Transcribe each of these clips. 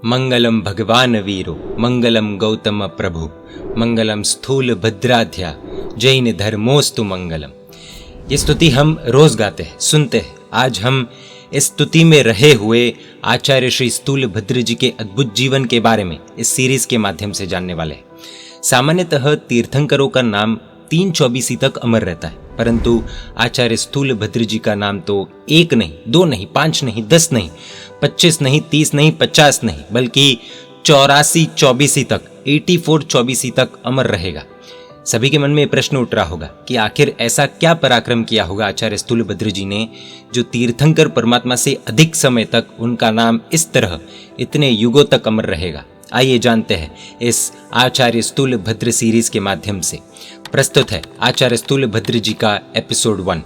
मंगलम भगवान वीरो मंगलम गौतम प्रभु मंगलम स्थूल भद्राध्या जैन धर्मोस्तु मंगलम। ये स्तुति हम रोज गाते हैं, सुनते हैं। आज हम इस स्तुति में रहे हुए आचार्य श्री स्थूल भद्र जी के अद्भुत जीवन के बारे में इस सीरीज के माध्यम से जानने वाले हैं। सामान्यतः तीर्थंकरों का नाम 324 तक अमर रहता है, परंतु आचार्य स्थूल भद्र जी का नाम तो 1 नहीं, 2 नहीं, 5 नहीं, 10 नहीं, 25 नहीं, 30 नहीं, 50 नहीं, बल्कि 84-24 तक 84-24 तक अमर रहेगा। सभी के मन में प्रश्न उठ रहा होगा कि आखिर ऐसा क्या पराक्रम किया होगा आचार्य स्थूल भद्र जी ने जो तीर्थंकर परमात्मा से अधिक समय तक उनका नाम इस तरह इतने युगों तक अमर रहेगा। आइए जानते हैं इस आचार्य स्थूल भद्र सीरीज के माध्यम से। प्रस्तुत है आचार्य स्थूल भद्र जी का एपिसोड 1।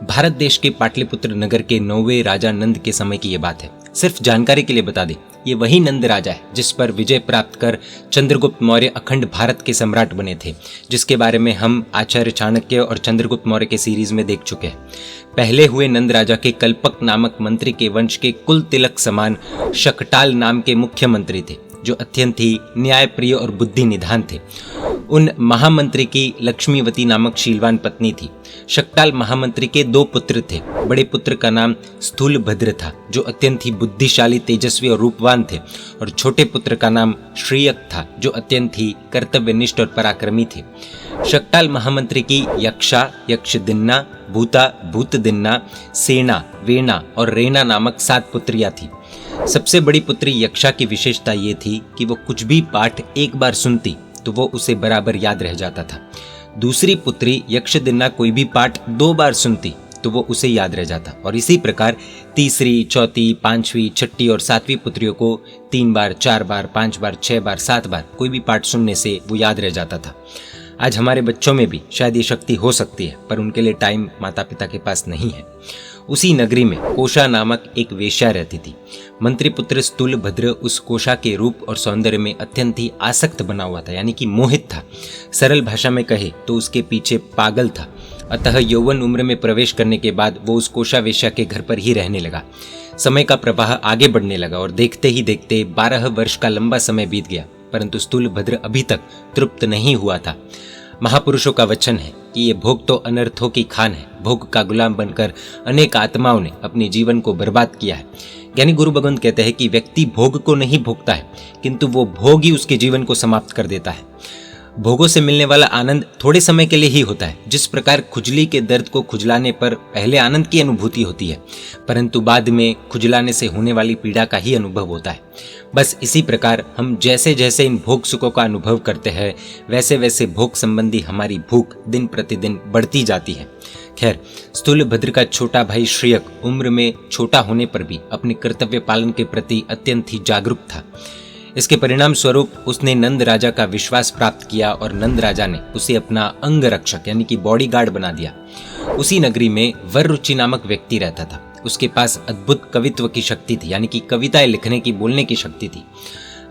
भारत देश के पाटलिपुत्र नगर के 9वें राजा नंद के समय की ये बात है। सिर्फ जानकारी के लिए बता दें, ये वही नंद राजा है जिस पर विजय प्राप्त कर चंद्रगुप्त मौर्य अखंड भारत के सम्राट बने थे, जिसके बारे में हम आचार्य चाणक्य और चंद्रगुप्त मौर्य के सीरीज में देख चुके हैं। पहले हुए नंद राजा के कल्पक नामक मंत्री के वंश के कुल तिलक समान शकटाल नाम के मुख्यमंत्री थे, जो अत्यंत ही न्यायप्रिय और बुद्धि निधान थे। उन महामंत्री की लक्ष्मीवती नामक शीलवान पत्नी थी। शकटाल महामंत्री के 2 पुत्र थे। बड़े पुत्र का नाम स्थूल भद्र था, जो अत्यंत ही बुद्धिशाली, तेजस्वी और रूपवान थे, और छोटे पुत्र का नाम श्रीयक था, जो अत्यंत ही कर्तव्यनिष्ठ और पराक्रमी थे। शकटाल महामंत्री की यक्षा, यक्षदिन्ना, भूता, भूतदिन्ना, सेना, वेना और रेना नामक 7 पुत्रियां थी। सबसे बड़ी पुत्री यक्षा की विशेषता ये थी कि वो कुछ भी पाठ एक बार सुनती तो वो उसे बराबर याद रह जाता था। दूसरी पुत्री यक्षदिन्ना कोई भी पाठ 2 बार सुनती तो वो उसे याद रह जाता, और इसी प्रकार तीसरी, चौथी, 5वीं, 6ठी और 7वीं पुत्रियों को 3 बार, 4 बार, 5 बार, 6 बार, 7 बार कोई भी पाठ सुनने से वो याद रह जाता था। आज हमारे बच्चों में भी शायद ये शक्ति हो सकती है, पर उनके लिए टाइम माता पिता के पास नहीं है। उसी नगरी में कोशा नामक एक वेश्या रहती थी। मंत्रीपुत्र स्थूल भद्र उस कोशा के रूप और सौंदर्य में अत्यंत ही आसक्त बना हुआ था, यानी कि मोहित था। सरल भाषा में कहे तो उसके पीछे पागल था। अतः यौवन उम्र में प्रवेश करने के बाद वो उस कोशा वेश्या के घर पर ही रहने लगा। समय का प्रवाह आगे बढ़ने लगा और देखते ही देखते 12 वर्ष का लंबा समय बीत गया, परंतु स्थूल भद्र अभी तक तृप्त नहीं हुआ था। महापुरुषों का वचन है कि ये भोग तो अनर्थों की खान है। भोग का गुलाम बनकर अनेक आत्माओं ने अपने जीवन को बर्बाद किया है। ज्ञानी गुरु भगवंत कहते हैं कि व्यक्ति भोग को नहीं भोगता है, किंतु वो भोग ही उसके जीवन को समाप्त कर देता है। भोगों से मिलने वाला आनंद थोड़े समय के लिए ही होता है। जिस प्रकार खुजली के दर्द को खुजलाने पर पहले आनंद की अनुभूति होती है, परंतु बाद में खुजलाने से होने वाली पीड़ा का ही अनुभव होता है। बस इसी प्रकार हम जैसे जैसे इन भोग सुखों का अनुभव करते हैं, वैसे वैसे भोग संबंधी हमारी भूख दिन प्रतिदिन बढ़ती जाती है। खैर, स्थूल भद्र का छोटा भाई श्रीयक उम्र में छोटा होने पर भी अपने कर्तव्य पालन के प्रति अत्यंत ही जागरूक था। इसके परिणाम स्वरूप उसने नंद राजा का विश्वास प्राप्त किया और नंद राजा ने उसे अपना अंग रक्षक यानी कि बॉडीगार्ड बना दिया। उसी नगरी में वररुचि नामक व्यक्ति रहता था। उसके पास अद्भुत कवित्व की शक्ति थी, यानी कि कविताएं लिखने की, बोलने की शक्ति थी।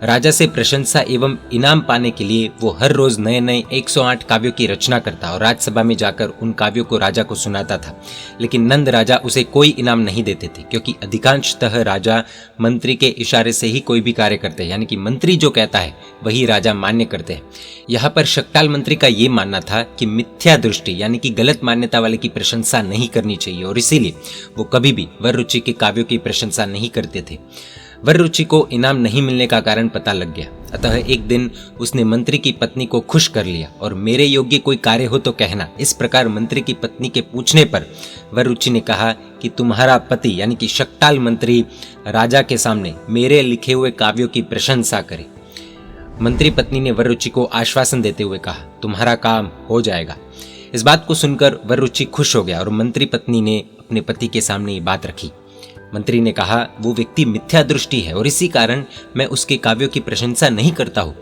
राजा से प्रशंसा एवं इनाम पाने के लिए वो हर रोज नए नए 108 काव्यों की रचना करता और राजसभा में जाकर उन काव्यों को राजा को सुनाता था। लेकिन नंद राजा उसे कोई इनाम नहीं देते थे, क्योंकि अधिकांशतः राजा मंत्री के इशारे से ही कोई भी कार्य करते हैं, यानी कि मंत्री जो कहता है वही राजा मान्य करते हैं। यहाँ पर शकटाल मंत्री का ये मानना था कि मिथ्या दृष्टि यानी कि गलत मान्यता वाले की प्रशंसा नहीं करनी चाहिए, और इसीलिए वो कभी भी वररुचि के काव्यों की प्रशंसा नहीं करते थे। वररुचि को इनाम नहीं मिलने का कारण पता लग गया, अतः एक दिन उसने मंत्री की पत्नी को खुश कर लिया और मेरे योग्य कोई कार्य हो तो कहना। इस प्रकार मंत्री की पत्नी के पूछने पर वररुचि ने कहा कि तुम्हारा पति यानी कि शकटाल मंत्री राजा के सामने मेरे लिखे हुए काव्यों की प्रशंसा करे। मंत्री पत्नी ने वररुचि को आश्वासन देते हुए कहा, तुम्हारा काम हो जाएगा। इस बात को सुनकर वररुचि खुश हो गया और मंत्री पत्नी ने अपने पति के सामने ये बात रखी। मंत्री ने कहा, वो व्यक्ति मिथ्या दृष्टि है और इसी कारण मैं उसके काव्यों की प्रशंसा नहीं करता हूँ।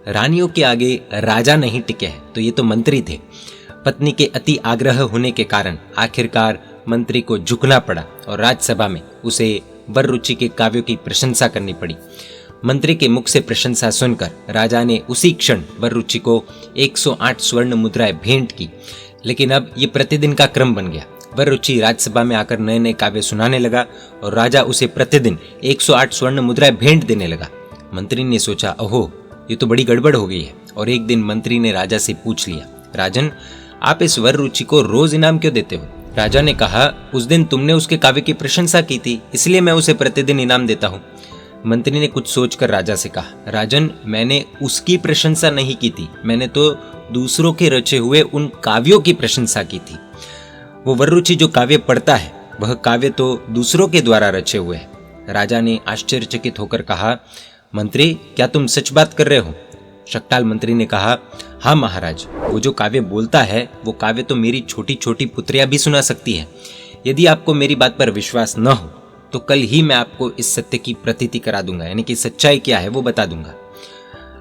रानियों के आगे राजा नहीं टिके हैं, तो ये तो मंत्री थे। पत्नी के अति आग्रह होने के कारण आखिरकार मंत्री को झुकना पड़ा और राजसभा में उसे वररुचि के काव्यों की प्रशंसा करनी पड़ी। मंत्री के मुख से प्रशंसा सुनकर राजा ने उसी क्षण वररुचि को 108 स्वर्ण मुद्राएं भेंट की। लेकिन अब ये प्रतिदिन का क्रम बन गया। वररुचि राजसभा में आकर नए नए काव्य सुनाने लगा और राजा उसे प्रतिदिन 108 स्वर्ण मुद्राएं भेंट देने लगा। मंत्री ने सोचा, ओहो ये तो बड़ी गड़बड़ हो गई है। और एक दिन मंत्री ने राजा से पूछ लिया, राजन आप इस वररुचि को रोज इनाम क्यों देते हो? राजा ने कहा, उस दिन तुमने उसके काव्य की प्रशंसा की थी, इसलिए मैं उसे प्रतिदिन इनाम देता हूँ। मंत्री ने कुछ सोचकर राजा से कहा, राजन मैंने उसकी प्रशंसा नहीं की थी, मैंने तो दूसरों के रचे हुए उन काव्यों की प्रशंसा की थी। वो वररुचि जो काव्य पढ़ता है वह काव्य तो दूसरों के द्वारा रचे हुए हैं। राजा ने आश्चर्यचकित होकर कहा, मंत्री क्या तुम सच बात कर रहे हो? शक्टाल मंत्री ने कहा, हाँ महाराज, वो जो काव्य बोलता है वो काव्य तो मेरी छोटी छोटी पुत्रियां भी सुना सकती है। यदि आपको मेरी बात पर विश्वास न हो तो कल ही मैं आपको इस सत्य की प्रतीति करा दूंगा, यानी कि सच्चाई क्या है वो बता दूंगा।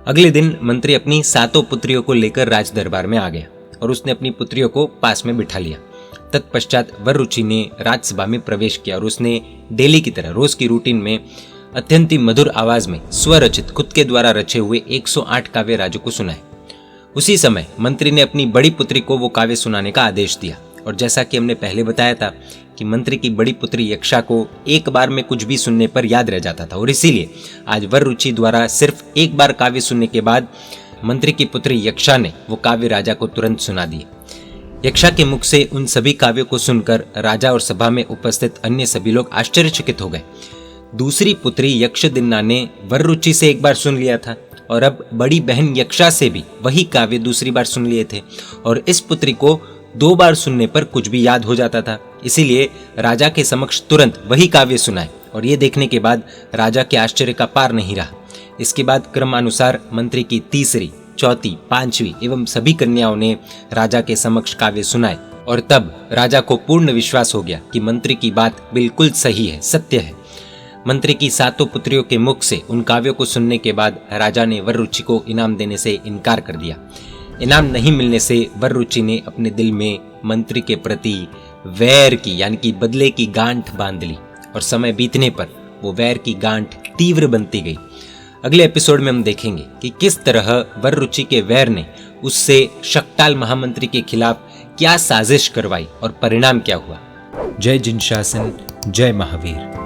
अगले दिन मंत्री अपनी 7 पुत्रियों को लेकर राज दरबार में आ गया और उसने अपनी पुत्रियों को पास में बिठा लिया। तत्पश्चात वररुचि ने राजसभा में प्रवेश किया और उसने डेली की तरह रोज की रूटीन में अत्यंत ही मधुर आवाज में स्वरचित खुद के द्वारा रचे हुए 108 काव्य राजा को सुनाए। उसी समय मंत्री ने अपनी बड़ी पुत्री को वो काव्य सुनाने का आदेश दिया और जैसा कि हमने पहले बताया था कि मंत्री की बड़ी पुत्री यक्षा को एक बार में कुछ भी सुनने पर याद रह जाता था और इसीलिए आज वररुचि द्वारा सिर्फ एक बार काव्य सुनने के बाद मंत्री की पुत्री यक्षा ने वो काव्य राजा को तुरंत सुना दिए। यक्षा के मुख से उन सभी काव्यों को सुनकर राजा और सभा में उपस्थित अन्य सभी लोग आश्चर्यचकित हो गए। दूसरी पुत्री यक्षदिन्ना ने वररुचि से एक बार सुन लिया था और अब बड़ी बहन यक्षा से भी वही काव्य दूसरी बार सुन लिए थे और इस पुत्री को 2 बार सुनने पर कुछ भी याद हो जाता था। इसीलिए राजा के समक्ष तुरंत वही काव्य सुनाए और ये देखने के बाद राजा के आश्चर्य का पार नहीं रहा। इसके बाद क्रमानुसार मंत्री की तीसरी, चौथी, 5वीं एवं सभी कन्याओं ने राजा के समक्ष काव्य सुनाए और तब राजा को पूर्ण विश्वास हो गया कि मंत्री की बात बिल्कुल सही है, सत्य है। मंत्री की 7 पुत्रियों के मुख से उन काव्यों को सुनने के बाद राजा ने वररुचि को इनाम देने से इनकार कर दिया। इनाम नहीं मिलने से वररुचि ने अपने दिल में मंत्री के प्रति वैर की, यानी कि बदले की गांठ बांध ली और समय बीतने पर वो वैर की गांठ तीव्र बनती गई। अगले एपिसोड में हम देखेंगे कि किस तरह वररुचि के वैर ने उससे शक्टाल महामंत्री के खिलाफ क्या साजिश करवाई और परिणाम क्या हुआ। जय जिनशासन, जय महावीर।